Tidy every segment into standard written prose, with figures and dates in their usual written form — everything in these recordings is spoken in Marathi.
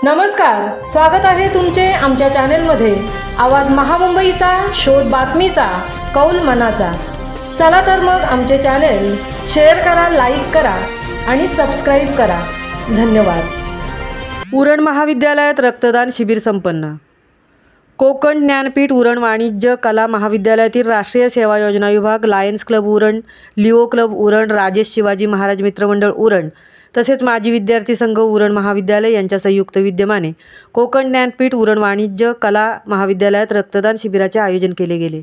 नमस्कार, स्वागत आहे तुमचे आमच्या चॅनेलमध्ये। आवाज महामुंबईचा, शोध बातमीचा, कौल मनाचा। चला तर मग आमचे चॅनेल शेअर करा, लाईक करा आणि सबस्क्राइब करा। धन्यवाद। उरण महाविद्यालयात रक्तदान शिबिर संपन्न। कोकण ज्ञानपीठ उरण वाणिज्य कला महाविद्यालयातील राष्ट्रीय सेवा योजना विभाग, Lions club Uran, Leo club Uran, Rajesh Shivaji Maharaj मित्रमंडळ उरण तसेच माजी विद्यार्थी संघ उरण महाविद्यालय यांच्या संयुक्त विद्यमाने कोकण ज्ञानपीठ उरण वाणिज्य कला महाविद्यालयात रक्तदान शिबिराचे आयोजन केले गेले।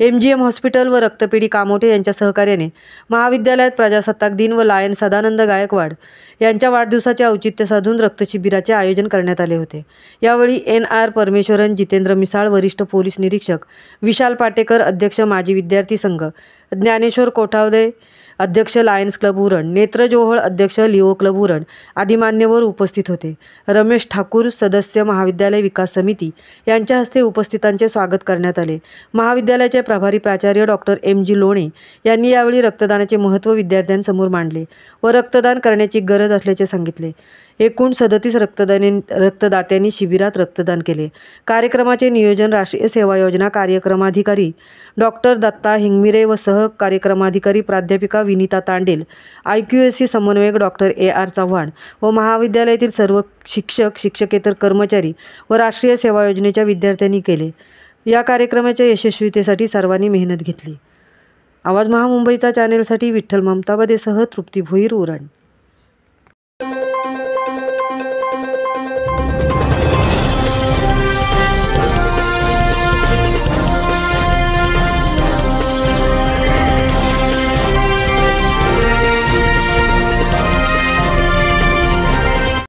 MGM हॉस्पिटल व रक्तपेढी कामोठे यांच्या सहकार्याने महाविद्यालयात प्रजासत्ताक दिन व लायन सदानंद गायकवाड यांच्या वाढदिवसाचे औचित्य साधून रक्तशिबिराचे आयोजन करण्यात आले होते। यावेळी NR परमेश्वरन, जितेंद्र मिसाळ, वरिष्ठ पोलीस निरीक्षक विशाल पाटेकर, अध्यक्ष माजी विद्यार्थी संघ, ज्ञानेश्वर कोठावदे, अध्यक्ष लायन्स क्लब उरण, नेत्र जोहळ, अध्यक्ष लिओ क्लब उरण आदी मान्यवर उपस्थित होते। रमेश ठाकूर, सदस्य महाविद्यालय विकास समिती यांच्या हस्ते उपस्थितांचे स्वागत करण्यात आले। महाविद्यालयाचे प्रभारी प्राचार्य डॉक्टर MG लोणे यांनी यावेळी रक्तदानाचे महत्त्व विद्यार्थ्यांसमोर मांडले व रक्तदान करण्याची गरज असल्याचे सांगितले। एकूण 37 रक्तदात्यांनी शिबिरात रक्तदान केले। कार्यक्रमाचे नियोजन राष्ट्रीय सेवा योजना कार्यक्रमाधिकारी डॉक्टर दत्ता हिंगमिरे व सह कार्यक्रमाधिकारी प्राध्यापिका विनीता तांडेल, IQAC समन्वयक डॉक्टर AR चव्हाण व महाविद्यालयातील सर्व शिक्षक, शिक्षकेतर कर्मचारी व राष्ट्रीय सेवा योजनेच्या विद्यार्थ्यांनी केले। या कार्यक्रमाच्या यशस्वीतेसाठी सर्वांनी मेहनत घेतली। आवाज महामुंबईचा चॅनेलसाठी विठ्ठल ममताबदेसह तृप्ती भोईर उरण।